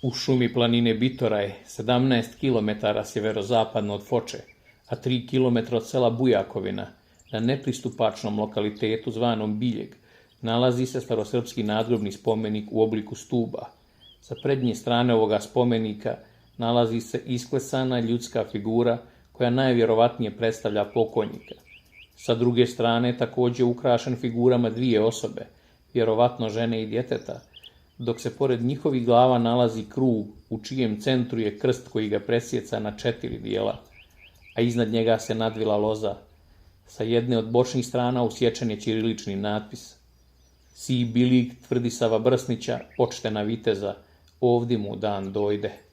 U šumi planine Bitoraj, 17 km sjeverozapadno od Foče, a 3 km od sela Bujakovina, na nepristupačnom lokalitetu zvanom Biljeg, nalazi se starosrpski nadgrobni spomenik u obliku stuba. Sa prednje strane ovoga spomenika nalazi se isklesana ljudska figura koja najvjerovatnije predstavlja pokojnika. Sa druge strane također ukrašen figurama dvije osobe, vjerovatno žene i djeteta, dok se pored njihovih glava nalazi krug u čijem centru je krst koji ga presjeca na 4 dijela, a iznad njega se nadvila loza. Sa jedne od bočnih strana usječen je ćirilični natpis: Si Bilig tvrdi Sava Brsnića, počtena viteza, ovdje mu dan dojde.